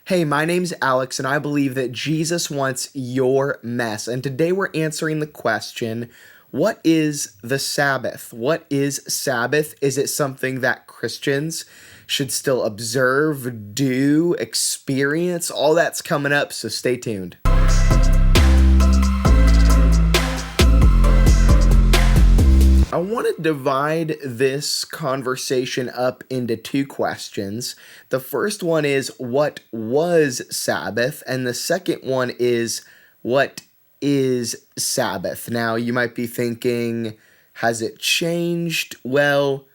Hey, my name's Alex, and I believe that Jesus wants your mess. And today we're answering the question, what is the Sabbath? What is Sabbath? Is it something that Christians should still observe, do, experience? All that's coming up, so stay tuned. I want to divide this conversation up into two questions. The first one is, what was Sabbath? And the second one is, what is Sabbath? Now, you might be thinking, has it changed? Well,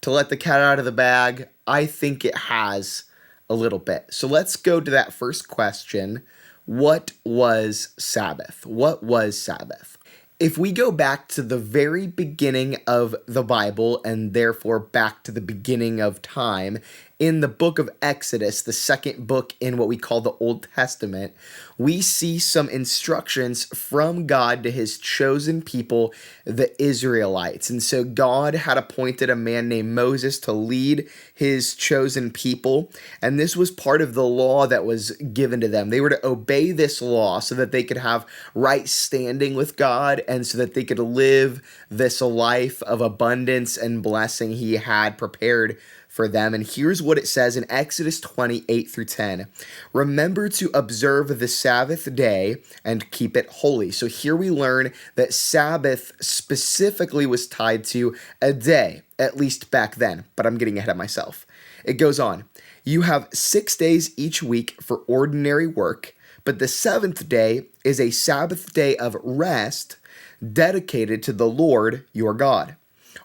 to let the cat out of the bag, I think it has a little bit. So let's go to that first question. What was Sabbath? What was Sabbath? If we go back to the very beginning of the Bible, and therefore back to the beginning of time, in the book of Exodus, the second book in what we call the Old Testament, we see some instructions from God to his chosen people, the Israelites. And so God had appointed a man named Moses to lead his chosen people. And this was part of the law that was given to them. They were to obey this law so that they could have right standing with God and so that they could live this life of abundance and blessing he had prepared for them. And here's what it says in Exodus 28 through 10. Remember to observe the Sabbath day and keep it holy. So here we learn that Sabbath specifically was tied to a day, at least back then, but I'm getting ahead of myself. It goes on. You have 6 days each week for ordinary work, but the seventh day is a Sabbath day of rest dedicated to the Lord your God.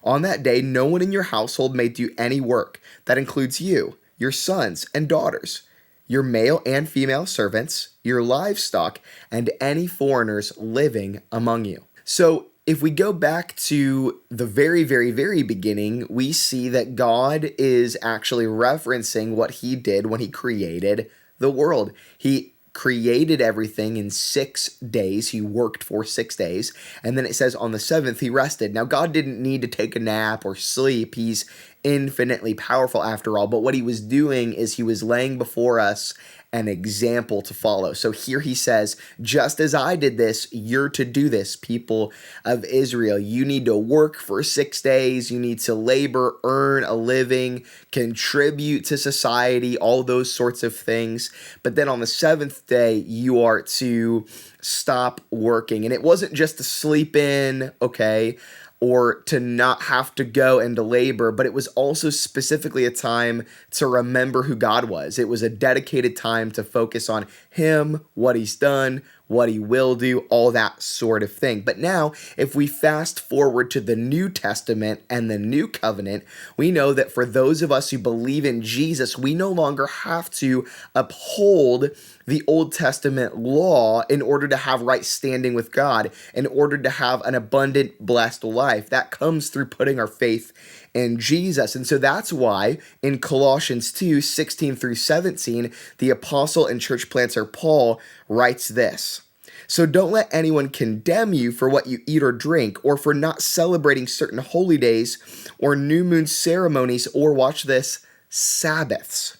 On that day, no one in your household may do any work. That includes you, your sons and daughters, your male and female servants, your livestock, and any foreigners living among you. So if we go back to the very, very, very beginning, we see that God is actually referencing what he did when he created the world. He created everything in 6 days. He worked for 6 days. And then it says on the seventh, he rested. Now, God didn't need to take a nap or sleep. He's infinitely powerful after all. But what he was doing is he was laying before us an example to follow. So here he says, just as I did this, you're to do this, people of Israel. You need to work for 6 days. You need to labor, earn a living, contribute to society, all those sorts of things. But then on the seventh day, you are to stop working. And it wasn't just to sleep in, okay, or to not have to go and to labor, but it was also specifically a time to remember who God was. It was a dedicated time to focus on him, what he's done, what he will do, all that sort of thing. But now, if we fast forward to the New Testament and the New Covenant, we know that for those of us who believe in Jesus, we no longer have to uphold the Old Testament law in order to have right standing with God, in order to have an abundant, blessed life. That comes through putting our faith in Jesus. And so that's why in Colossians 2, 16 through 17, the apostle and church planter Paul writes this. So don't let anyone condemn you for what you eat or drink, or for not celebrating certain holy days, or new moon ceremonies, or watch this, Sabbaths.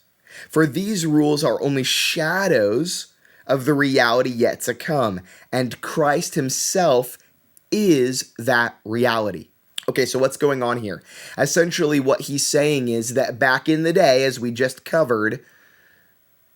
For these rules are only shadows of the reality yet to come, and Christ himself is that reality. Okay, so what's going on here? Essentially, what he's saying is that back in the day, as we just covered,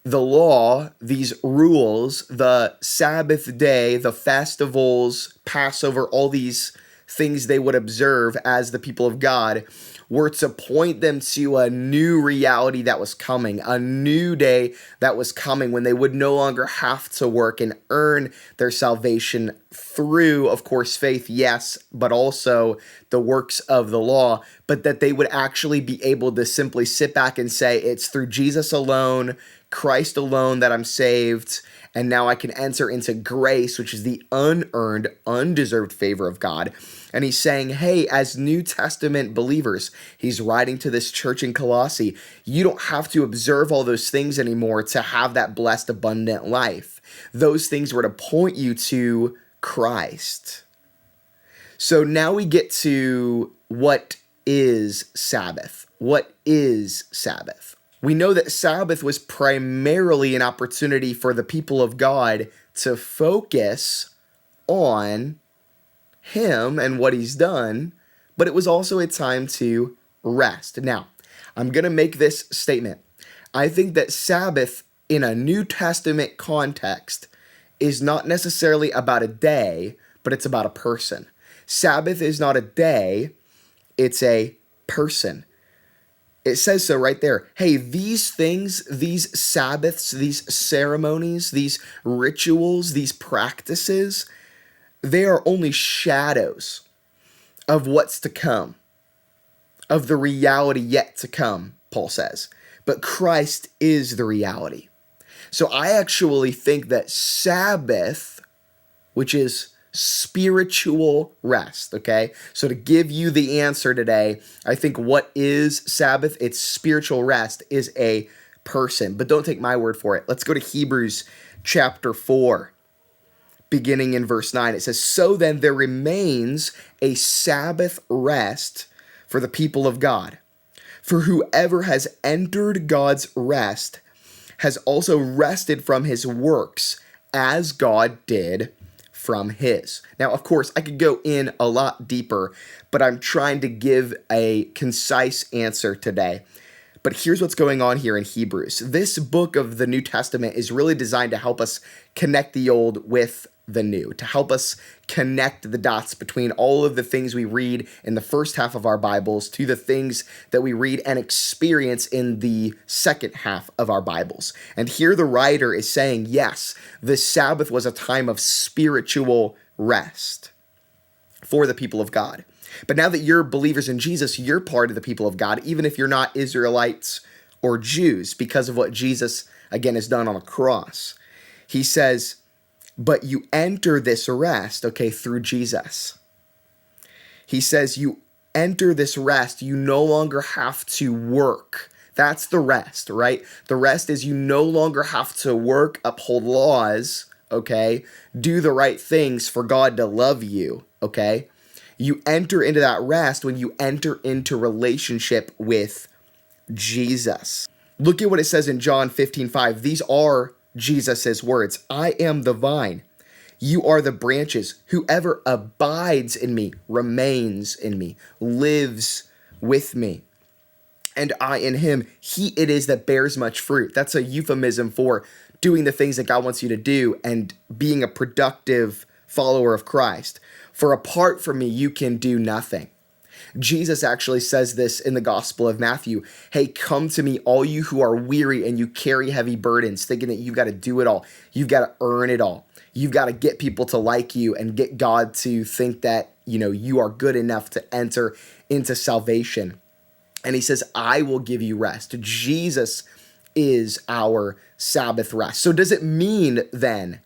the law, these rules, the Sabbath day, the festivals, Passover, all these things they would observe as the people of God were to point them to a new reality that was coming, a new day that was coming when they would no longer have to work and earn their salvation through, of course, faith, yes, but also the works of the law, but that they would actually be able to simply sit back and say, it's through Jesus alone, Christ alone that I'm saved, and now I can enter into grace, which is the unearned, undeserved favor of God. And he's saying, hey, as New Testament believers, he's writing to this church in Colossae, you don't have to observe all those things anymore to have that blessed, abundant life. Those things were to point you to Christ. So now we get to what is Sabbath? What is Sabbath? We know that Sabbath was primarily an opportunity for the people of God to focus on him and what he's done, but it was also a time to rest. Now, I'm going to make this statement. I think that Sabbath in a New Testament context is not necessarily about a day, but it's about a person. Sabbath is not a day, it's a person. It says so right there. Hey, these things, these Sabbaths, these ceremonies, these rituals, these practices, they are only shadows of what's to come, of the reality yet to come, Paul says. But Christ is the reality. So I actually think that Sabbath, which is spiritual rest, okay? So to give you the answer today, I think what is Sabbath? It's spiritual rest, is a person. But don't take my word for it. Let's go to Hebrews chapter 4. Beginning in verse 9, it says, "So then there remains a Sabbath rest for the people of God. For whoever has entered God's rest has also rested from his works, as God did from his." Now, of course, I could go in a lot deeper, but I'm trying to give a concise answer today. But here's what's going on here in Hebrews. This book of the New Testament is really designed to help us connect the old with the new, to help us connect the dots between all of the things we read in the first half of our Bibles to the things that we read and experience in the second half of our Bibles. And here the writer is saying, yes, the Sabbath was a time of spiritual rest for the people of God. But now that you're believers in Jesus, you're part of the people of God, even if you're not Israelites or Jews, because of what Jesus, again, has done on the cross. He says, but you enter this rest, okay, through Jesus. He says you enter this rest, you no longer have to work. That's the rest, right? The rest is you no longer have to work, uphold laws, okay? Do the right things for God to love you, okay? You enter into that rest when you enter into relationship with Jesus. Look at what it says in John 15:5. These are Jesus' words. "I am the vine. You are the branches. Whoever abides in me, remains in me, lives with me. And I in him, he it is that bears much fruit." That's a euphemism for doing the things that God wants you to do and being a productive follower of Christ. "For apart from me, you can do nothing." Jesus actually says this in the Gospel of Matthew. Hey, come to me, all you who are weary and you carry heavy burdens, thinking that you've got to do it all. You've got to earn it all. You've got to get people to like you and get God to think that, you are good enough to enter into salvation. And he says, I will give you rest. Jesus is our Sabbath rest. So does it mean then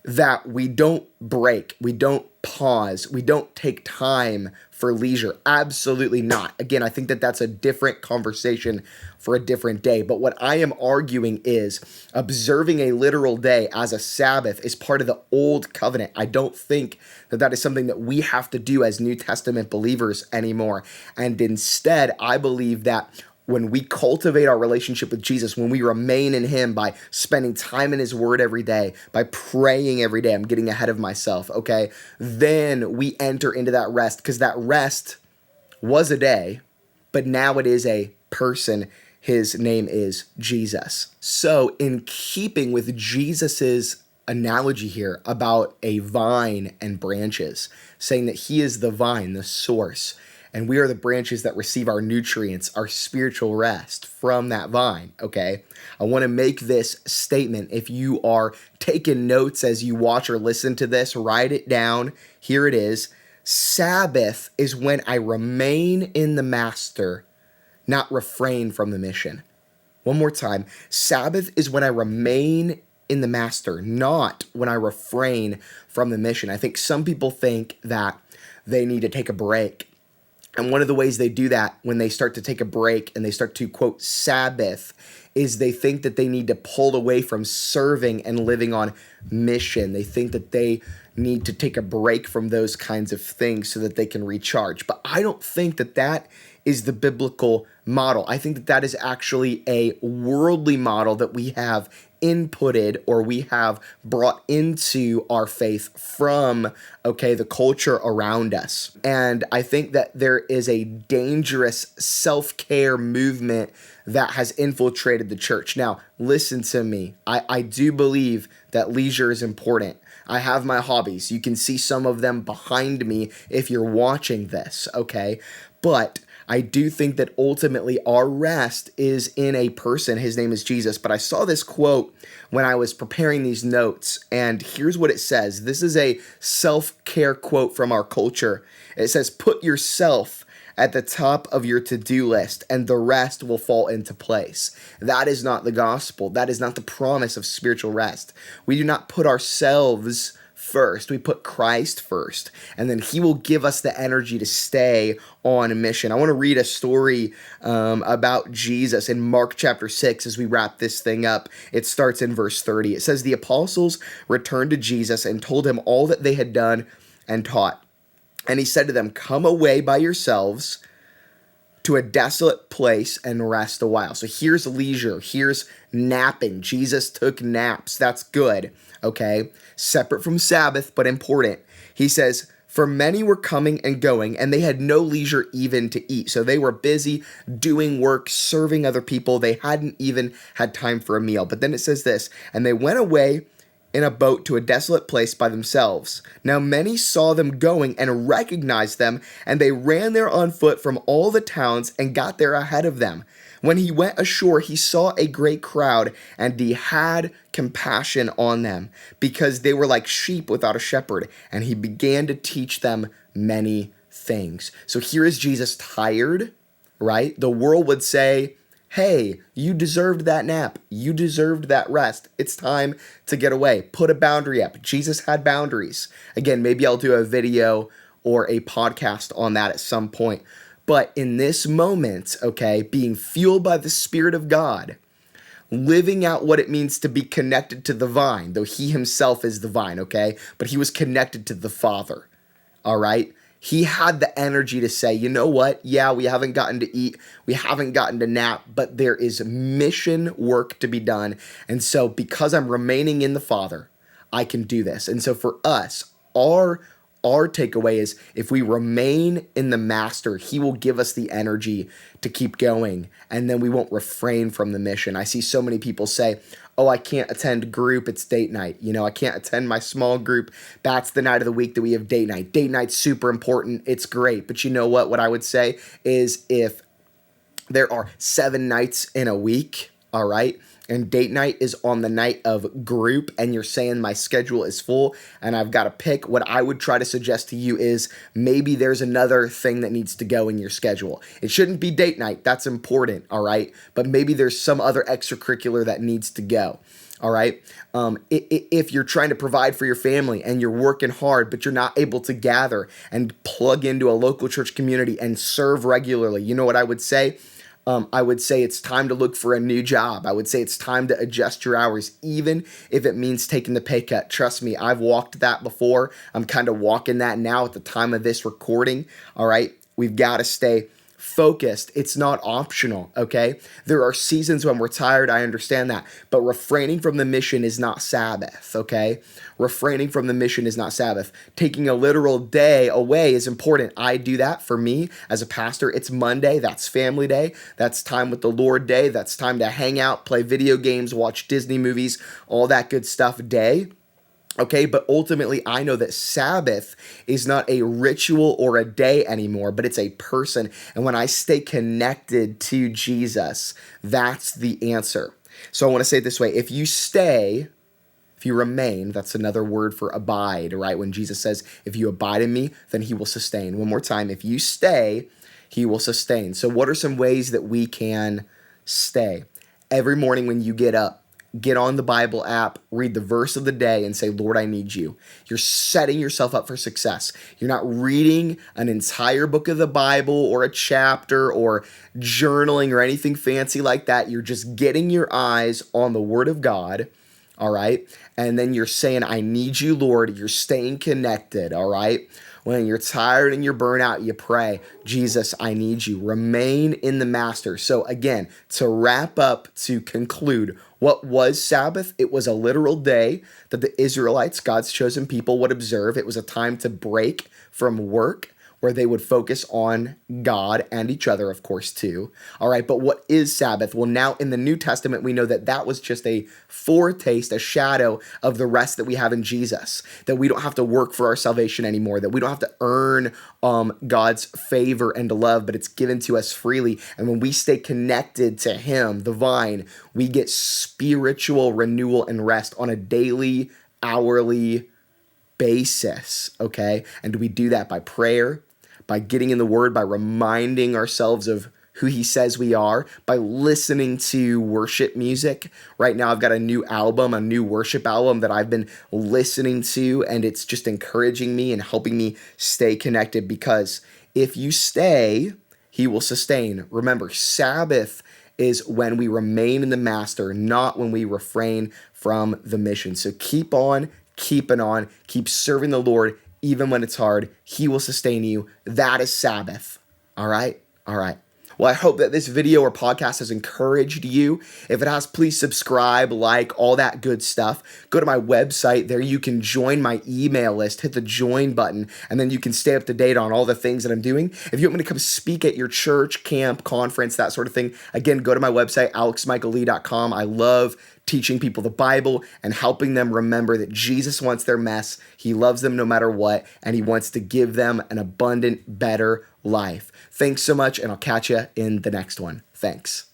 that we don't break, we don't pause, we don't take time for leisure? Absolutely not. Again, I think that that's a different conversation for a different day. But what I am arguing is observing a literal day as a Sabbath is part of the old covenant. I don't think that that is something that we have to do as New Testament believers anymore. And instead, I believe that when we cultivate our relationship with Jesus, when we remain in him by spending time in his word every day, by praying every day, I'm getting ahead of myself, okay? Then we enter into that rest, because that rest was a day, but now it is a person. His name is Jesus. So in keeping with Jesus's analogy here about a vine and branches, saying that he is the vine, the source, and we are the branches that receive our nutrients, our spiritual rest from that vine, okay? I want to make this statement. If you are taking notes as you watch or listen to this, write it down. Here it is. Sabbath is when I remain in the master, not refrain from the mission. One more time. Sabbath is when I remain in the master, not when I refrain from the mission. I think some people think that they need to take a break. And one of the ways they do that when they start to take a break and they start to, quote, Sabbath, is they think that they need to pull away from serving and living on mission. They think that they need to take a break from those kinds of things so that they can recharge. But I don't think that that is the biblical model. I think that that is actually a worldly model that we have inputted or we have brought into our faith from, okay, the culture around us. And I think that there is a dangerous self-care movement that has infiltrated the church. Now, listen to me. I do believe that leisure is important. I have my hobbies. You can see some of them behind me if you're watching this, okay? But I do think that ultimately our rest is in a person. His name is Jesus. But I saw this quote when I was preparing these notes, and here's what it says. This is a self-care quote from our culture. It says, "Put yourself at the top of your to-do list, and the rest will fall into place." That is not the gospel. That is not the promise of spiritual rest. We do not put ourselves first. We put Christ first, and then he will give us the energy to stay on mission. I want to read a story about Jesus in Mark chapter 6 as we wrap this thing up. It starts in verse 30. It says, "The apostles returned to Jesus and told him all that they had done and taught. And he said to them, 'Come away by yourselves to a desolate place and rest a while.'" So here's leisure. Here's napping. Jesus took naps. That's good, okay? Separate from Sabbath, but important. He says, "For many were coming and going, and they had no leisure even to eat." So they were busy doing work, serving other people. They hadn't even had time for a meal. But then it says this, "And they went away in a boat to a desolate place by themselves. Now many saw them going and recognized them, and they ran there on foot from all the towns and got there ahead of them. When he went ashore, he saw a great crowd, and he had compassion on them, because they were like sheep without a shepherd, and he began to teach them many things." So here is Jesus tired, right? The world would say, "Hey, you deserved that nap. You deserved that rest. It's time to get away." Put a boundary up. Jesus had boundaries. Again, maybe I'll do a video or a podcast on that at some point. But in this moment, okay, being fueled by the Spirit of God, living out what it means to be connected to the vine, though he himself is the vine, okay? But he was connected to the Father, all right? He had the energy to say, you know what? Yeah, we haven't gotten to eat. We haven't gotten to nap, but there is mission work to be done. And so because I'm remaining in the Father, I can do this. And so for us, our takeaway is if we remain in the Master, he will give us the energy to keep going, and then we won't refrain from the mission. I see so many people say, "Oh, I can't attend group, it's date night. You know, I can't attend my small group. That's the night of the week that we have date night." Date night's super important. It's great. But you know what? What I would say is if there are 7 nights in a week, all right, and date night is on the night of group, and you're saying my schedule is full and I've got to pick, what I would try to suggest to you is maybe there's another thing that needs to go in your schedule. It shouldn't be date night. That's important, all right? But maybe there's some other extracurricular that needs to go. All right. If you're trying to provide for your family and you're working hard, but you're not able to gather and plug into a local church community and serve regularly, you know what I would say? I would say it's time to look for a new job. I would say it's time to adjust your hours, even if it means taking the pay cut. Trust me, I've walked that before. I'm kind of walking that now at the time of this recording. All right. We've got to stay focused. It's not optional, okay? There are seasons when we're tired, I understand that, but refraining from the mission is not Sabbath, okay? Refraining from the mission is not Sabbath. Taking a literal day away is important. I do that for me as a pastor. It's Monday, that's family day, that's time with the Lord day, that's time to hang out, play video games, watch Disney movies, all that good stuff day. Okay, but ultimately, I know that Sabbath is not a ritual or a day anymore, but it's a person. And when I stay connected to Jesus, that's the answer. So I want to say it this way. If you remain, that's another word for abide, right? When Jesus says, if you abide in me, then he will sustain. One more time, if you stay, he will sustain. So what are some ways that we can stay? Every morning when you get up, get on the Bible app, read the verse of the day, and say, Lord, I need you. You're setting yourself up for success. You're not reading an entire book of the Bible or a chapter or journaling or anything fancy like that. You're just getting your eyes on the Word of God, all right? And then you're saying, I need you, Lord. You're staying connected, all right? When you're tired and you're burnt out, you pray, Jesus, I need you. Remain in the master. So again, to wrap up, to conclude, what was Sabbath? It was a literal day that the Israelites, God's chosen people, would observe. It was a time to break from work, where they would focus on God and each other, of course, too. All right, but what is Sabbath? Well, now in the New Testament, we know that that was just a foretaste, a shadow of the rest that we have in Jesus, that we don't have to work for our salvation anymore, that we don't have to earn God's favor and love, but it's given to us freely. And when we stay connected to Him, the vine, we get spiritual renewal and rest on a daily, hourly basis, okay? And do we do that by prayer, by getting in the Word, by reminding ourselves of who He says we are, by listening to worship music? Right now, I've got a new album, a new worship album that I've been listening to, and it's just encouraging me and helping me stay connected, because if you stay, He will sustain. Remember, Sabbath is when we remain in the Master, not when we refrain from the mission. So keep on keeping on, keep serving the Lord, even when it's hard. He will sustain you. That is Sabbath. All right? All right. Well, I hope that this video or podcast has encouraged you. If it has, please subscribe, like, all that good stuff. Go to my website. There you can join my email list. Hit the join button, and then you can stay up to date on all the things that I'm doing. If you want me to come speak at your church, camp, conference, that sort of thing, again, go to my website, alexmichaellee.com. I love teaching people the Bible and helping them remember that Jesus wants their mess. He loves them no matter what, and He wants to give them an abundant, better life. Thanks so much, and I'll catch you in the next one. Thanks.